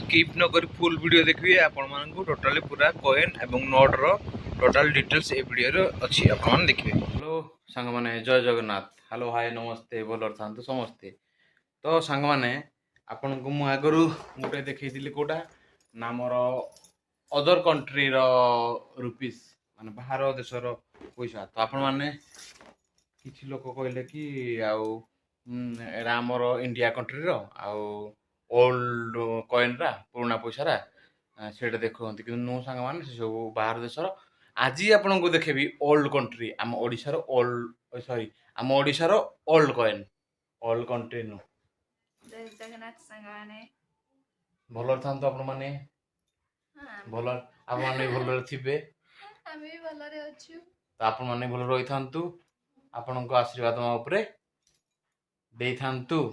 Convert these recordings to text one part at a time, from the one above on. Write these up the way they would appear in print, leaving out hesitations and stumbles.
Skip न कर full video देखिए आपण मानकु टोटली पूरा कॉइन एवं नोट रो टोटल डिटेल्स ए वीडियो रे अछि आपण मान देखिए। हेलो सांग माने जय जगन्नाथ। हेलो हाय नमस्ते बोलर थांतु समस्ते। तो सांग माने आपण को मु आगरु गोटे देखैतिली कोटा ना मोर अदर कंट्री रो रुपीस माने बाहर देश रो पैसा। तो आपण माने किछि लोक कहले कि आउ एरा हमर इंडिया कंट्री रो आउ ओल्ड कॉइन रा पुराना पैसा रा सेटा देखुंती कि नो सांग मान से सब बाहर देशर। आज आपन को देखेबी ओल्ड कंट्री आम ओडिशा रो ओल्ड सॉरी आम ओडिशा रो ओल्ड कॉइन ओल्ड कंट्री नो जय जगन्नाथ संगाने भलर थान तो आपण माने भलर आपण माने भलर थिबे आमे भी भलरे अछु। तो आपण माने भलर रहि थांतु आपण को आशीर्वाद मा ऊपर देई थांतु।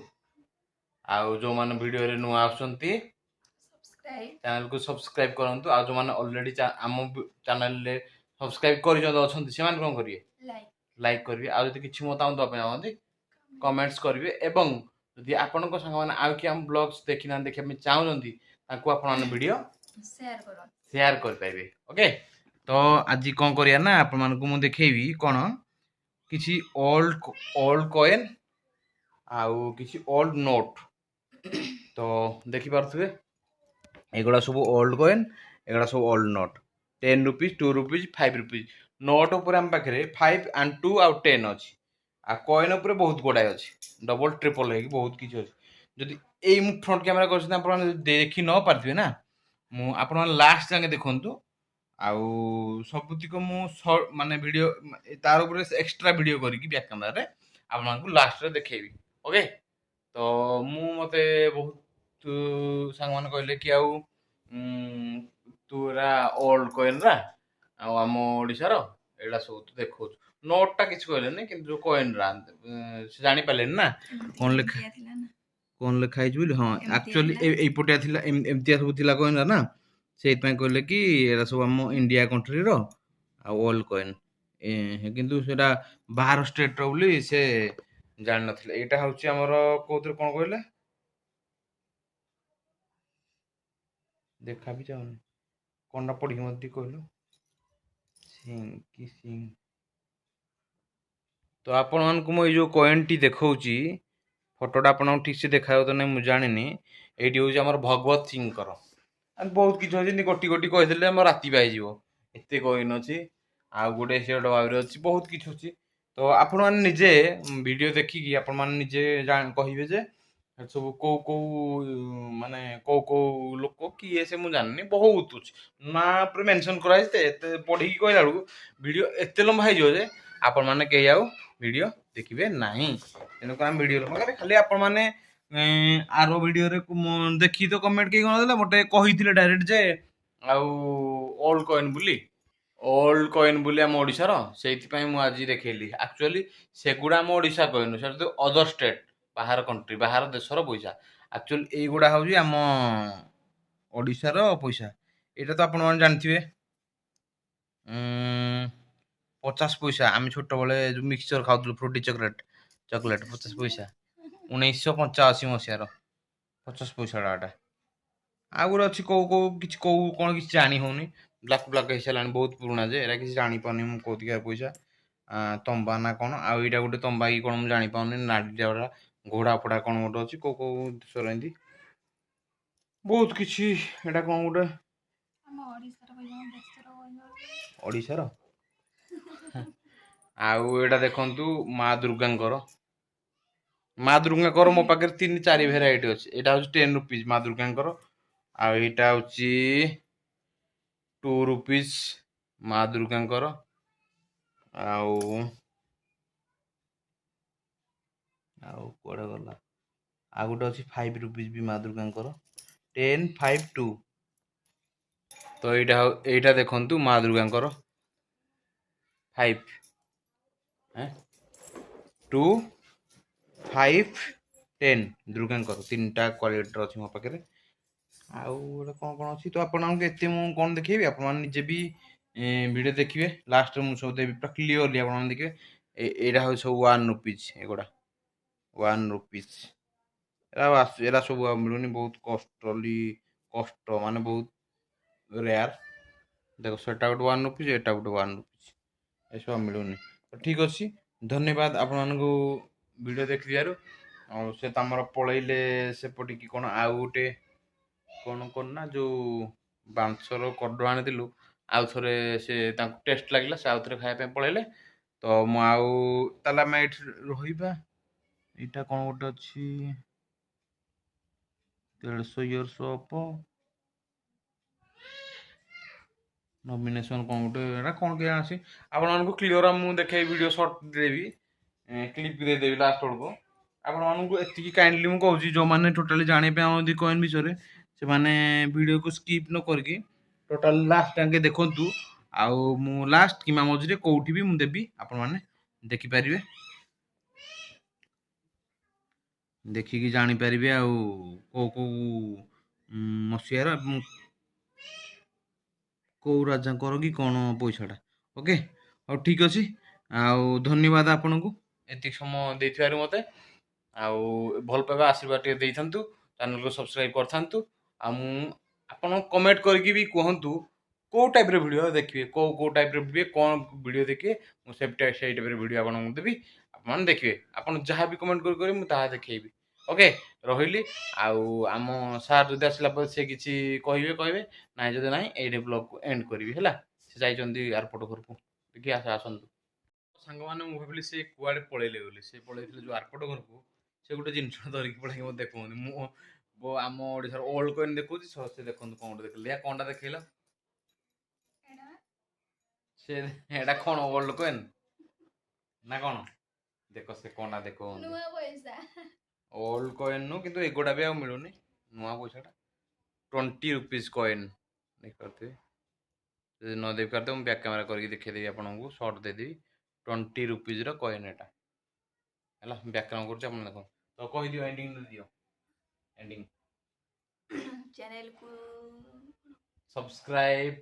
आउ जो माने वीडियो रे नुआ आछंती चैनल को सब्सक्राइब करंतु। आ जो माने ऑलरेडी आम चैनल रे सब्सक्राइब करिजो अछंती से मान कोन करिवे लाइक करिवे। आ जति किछि मतांत अपन आंती कमेंट्स करिवे एवं यदि आपन को संग माने आउ कि हम ब्लॉग्स देखिना देखे में चाहउजंती ताको आपन माने वीडियो शेयर कर पाइबे। ओके तो आज कोन करिया ना आपन मान को मु देखेबी कोन किछि ओल्ड कॉइन आउ किछि ओल्ड नोट। तो देखि पारथुवे एगुड़ा सब ओल्ड कॉइन एगुड़ा सब old note 10 rupees 2 rupees 5 rupees note ऊपर हम पाखे 5 and 2 आउ 10 अच्छी आ कॉइन ऊपर बहुत गुड़ाए अच्छी डबल ट्रिपल है बहुत किसी अच्छी। जदि ए फ्रंट कैमेरा कर देखी न पारे ना मु आपण लास्ट जाके देखु आउ सबुतिक मु माने वीडियो तार ऊपर एक्स्ट्रा वीडियो करके बैक कैमरा रे आपन लास्ट रे देखेबी। ओके तो मु मते बहुत सांग मान कहले कि आउ तू एरा ओल्ड कॉइन रा आम ओडिशा रो एडा सब तू देखो नोट टा किछ कहले कि जो कॉइन रा से जानि पाले ना कोन लेखा है बोली। हाँ एक्चुअली ए पटिया थिला एमतिया सब थिला कॉइन रा ना सेइत पय कहले कि एरा सब आम इंडिया कंट्री रो आ ओल्ड कॉइन किंतु सेटा बाहर स्टेट रो बोली से जान नथिले। एटा होची हमर कोथरे कोन कहले देखा भी जाऊनी कौन पढ़ी मत कहलु सिंह की सिंह। तो आपण मान को मो जो कॉइन टी देखौची फोटोटा आपण ठीक से देखायो तो नहीं मु जानिनी एटी होची हमर भगवत सिंह कर बहुत किछ होची गोटी गोटी कहि देले हम राती पाइ जीवो एते कॉइन अछि आ गोटे सेड बाबरे अछि बहुत किछ अछि। तो आपण मान निजे वीडियो देखि कि आपण मान निजे जान कहिबे जे सब को को माने को लोक किए से मु जाननी बहुत अछि ना पर मेंशन कराइ ते एते पढ़ी कहला लु वीडियो एते लंबा हो जे आपण माने के आउ वीडियो देखिबे नाही तेनु काम वीडियो मगर खाली आपण माने आरो वीडियो रे देखि तो कमेंट के कोन देला मटे कहिथिले डायरेक्ट जे आउ ओल्ड कॉइन बुली आम ओडिशा रो सेति पय मु आज देखेली एक्चुअली सेगुडा आम ओडिशा कॉइन से तो अदर स्टेट बाहर कंट्री बाहर देश रो पैसा एक्चुअली ए गुडा होजी आम ओडिशा रो पैसा। एटा तो आपण मान जानथिबे 50 पैसा आम छोट बळे जो मिक्सचर खाउतलु फ्रूटी चॉकलेट 50 पैसा 1985 मसिया रो 50 पैसा डाटा आ गुड अछि को किछ को कोन किछ जानि होनी ब्लैक ब्लैक हेसलानी बहुत पुराना जे एरा किछ जानि पानी मु कोतिका पैसा तंबा ना कोन आ एटा गुटे तंबा की कोन मु जानि पाउनी नाडी जावरा घोड़ा पड़ा कोन गोटे अछि को सरंदी बहुत किछि एटा कोन गुटे ओडिसा रो आउ एटा देखंतु माँ दुर्गा कर मो पाखे 3-4 भेराइटी अछि। एटा होछि 10 रुपीस माँ दुर्गा कर आ एटा होछि 2 रुपीस माँ दुर्गा कर आउ कोडा गला आ गुटे अछि 5 रुपीस भी माँ दुर्गा कर 10 5 2। तो एटा देखंतु माँ दुर्गा कर 5 2 5 10 दुर्गा कर तीनटा क्वालिटी अछि मो पाखे आउ कोन कोन अछि। तो आपण एते मु कोन देखैबी आपण निजे भी वीडियो देखिए लास्ट मु सब देबी पूरा क्लियरली आपण देखिए एडा हो सब 1 रुपीस एगुडा 1 रुपीस एरा सब मिलुनी बहुत କଷ୍ଟ ମାନେ ବହୁତ ରେୟାର। ଦେଖ ସେଟା ଗୋଟେ 1 ରୁପିଜ୍, ଏଟା ଗୋଟେ 1 ରୁପିଜ୍, ଏସବୁ ମିଳୁନି। ତ ଠିକ୍ ଅଛି, ଧନ୍ୟବାଦ ଆପଣମାନଙ୍କୁ ଭିଡ଼ିଓ ଦେଖିଥିବାରୁ। ଆଉ ସେ ତ ଆମର ପଳେଇଲେ ସେପଟିକି କ'ଣ ଆଉ ଗୋଟେ କ'ଣ ନା ଯୋଉ ବାଂଶର କଡ ଆଣିଥିଲୁ, ଆଉ ଥରେ ସେ ତାଙ୍କୁ ଟେଷ୍ଟ ଲାଗିଲା, ସେ ଆଉ ଥରେ ଖାଇବା ପାଇଁ ପଳେଇଲେ। ତ ମୁଁ ଆଉ ତାହେଲେ ଆମେ ଏଇଠି ରହିବା। ଏଇଟା କ'ଣ ଗୋଟେ ଅଛି 150 ଇୟର୍ସ ଅଫ୍ ନମିନେସନ୍, କ'ଣ ଗୋଟେ ଏଇଟା କ'ଣ କେଜାଣି ଅଛି। ଆପଣମାନଙ୍କୁ କ୍ଲିଅର ମୁଁ ଦେଖେଇ ଭିଡ଼ିଓ ସର୍ଟ ଦେବି, କ୍ଲିପ୍ ଦେଇଦେବି ଲାଷ୍ଟ ବେଳକୁ। ଆପଣମାନଙ୍କୁ ଏତିକି କାଇଣ୍ଡଲି ମୁଁ କହୁଛି, ଯେଉଁମାନେ ଟୋଟାଲି ଜାଣିବା ପାଇଁ ଆଉଛନ୍ତି କଏନ୍ ବିଷୟରେ, ସେମାନେ ଭିଡ଼ିଓକୁ ସ୍କିପ୍ ନ କରିକି ଟୋଟାଲ ଲାଷ୍ଟ ଯାକେ ଦେଖନ୍ତୁ। ଆଉ ମୁଁ ଲାଷ୍ଟ କିମ୍ବା ମଝିରେ କେଉଁଠି ବି ମୁଁ ଦେବି, ଆପଣମାନେ ଦେଖିପାରିବେ, ଦେଖିକି ଜାଣିପାରିବେ ଆଉ କେଉଁ କେଉଁ ମସିହାର ଏବଂ କେଉଁ ରାଜାଙ୍କର କି କ'ଣ ପଇସାଟା। ଓକେ, ହଉ ଠିକ୍ ଅଛି। ଆଉ ଧନ୍ୟବାଦ ଆପଣଙ୍କୁ ଏତିକି ସମୟ ଦେଇଥିବାରୁ ମୋତେ। ଆଉ ଭଲ ପାଇବା ଆଶୀର୍ବାଦ ଟିକେ ଦେଇଥାନ୍ତୁ, ଚ୍ୟାନେଲକୁ ସବସ୍କ୍ରାଇବ୍ କରିଥାନ୍ତୁ। ଆଉ ମୁଁ ଆପଣ କମେଣ୍ଟ କରିକି ବି କୁହନ୍ତୁ କେଉଁ ଟାଇପ୍ର ଭିଡ଼ିଓ ଦେଖିବେ, କେଉଁ ଟାଇପ୍ର ଭିଡ଼ିଓ, କ'ଣ ଭିଡ଼ିଓ ଦେଖିବେ, ମୁଁ ସେଇ ଟାଇପ୍ର ଭିଡ଼ିଓ ଆପଣଙ୍କୁ ଦେବି, ଆପଣମାନେ ଦେଖିବେ। ଆପଣ ଯାହା ବି କମେଣ୍ଟ କରିବେ ମୁଁ ତାହା ଦେଖେଇବି। ଓକେ, ରହିଲି। ଆଉ ଆମ ସାର୍ ଯଦି ଆସିଲା ପରେ ସେ କିଛି କହିବେ, ନାହିଁ ଯଦି ନାହିଁ ଏଇଠି ବ୍ଲଗ୍କୁ ଏଣ୍ଡ କରିବି ହେଲା। ସେ ଯାଇଛନ୍ତି ଏୟାରପୋର୍ଟ ଘରକୁ, ଟିକେ ଆସନ୍ତୁ। ସାଙ୍ଗମାନେ ମୁଁ ଭାବିଲି ସେ କୁଆଡ଼େ ପଳେଇଲେ ବୋଲି, ସେ ପଳେଇଥିଲେ ଯେଉଁ ଏୟାରପୋର୍ଟ ଘରକୁ। ସେ ଗୋଟେ ଜିନିଷ ଧରିକି ପଳେଇକି ମୋତେ ଦେଖଉନି। ମୁଁ ଆମ ଓଡ଼ିଶାର ଓଲ୍ଡ କଏନ୍ ଦେଖଉଛି, ସେ ଦେଖନ୍ତୁ କ'ଣ ଗୋଟେ ଦେଖେଇଲେ। କ'ଣଟା ଦେଖେଇଲ? ସେ ଏଇଟା କ'ଣ ଓଲ୍ଡ କଏନ୍ ନା କ'ଣ? ଦେଖ ସେ କ'ଣଟା ଦେଖଉନି। ନୂଆ ପଇସା। ଓଲ୍ଡ କଏନ୍ ନୁ, କିନ୍ତୁ ଏଗୁଡ଼ା ବି ଆଉ ମିଳୁନି। ନୂଆ ପଇସାଟା 20 ରୁପିଜ୍ କଏନ୍ ଦେଖିପାରୁଥିବେ। ଯଦି ନ ଦେଖିପାରୁଥିବେ ମୁଁ ବ୍ୟାକ୍ କ୍ୟାମେରା କରିକି ଦେଖେଇଦେବି ଆପଣଙ୍କୁ, ସର୍ଟ ଦେଇଦେବି। 20 ରୁପିଜ୍ର କଏନ୍ ଏଟା ହେଲା। ବ୍ୟାକ୍ କ୍ୟାମେରା କରୁଛି, ଆପଣ ଦେଖନ୍ତୁ। ତ କହିଦିଅ, ଏଣ୍ଡିଂ ଦିଅ, ଏଣ୍ଡିଂ। ଚ୍ୟାନେଲକୁ subscribe,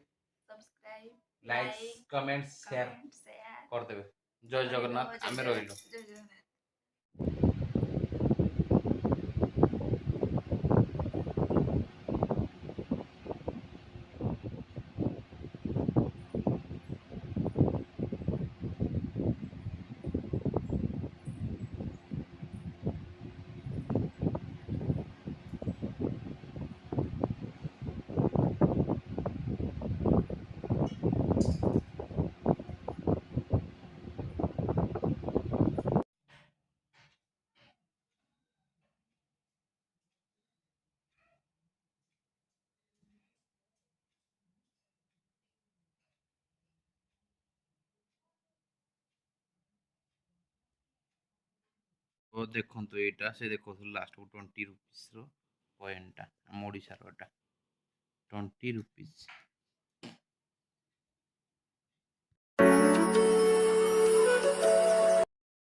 like, like, comment, share comment, share କରିଦେବେ। ଜୟ ଜଗନ୍ନାଥ, ଆମେ ରହିଲୁ। ଜୟ ଜଗନ୍ନାଥ। ଓ ଦେଖନ୍ତୁ, ଏଇଟା ସେ ଦେଖଉଥିଲେ ଲାଷ୍ଟକୁ 20 ରୁପିଜ୍ର କଏନ୍ଟା, ଆମ ଓଡ଼ିଶାର ଏଟା 20 ରୁପିଜ୍।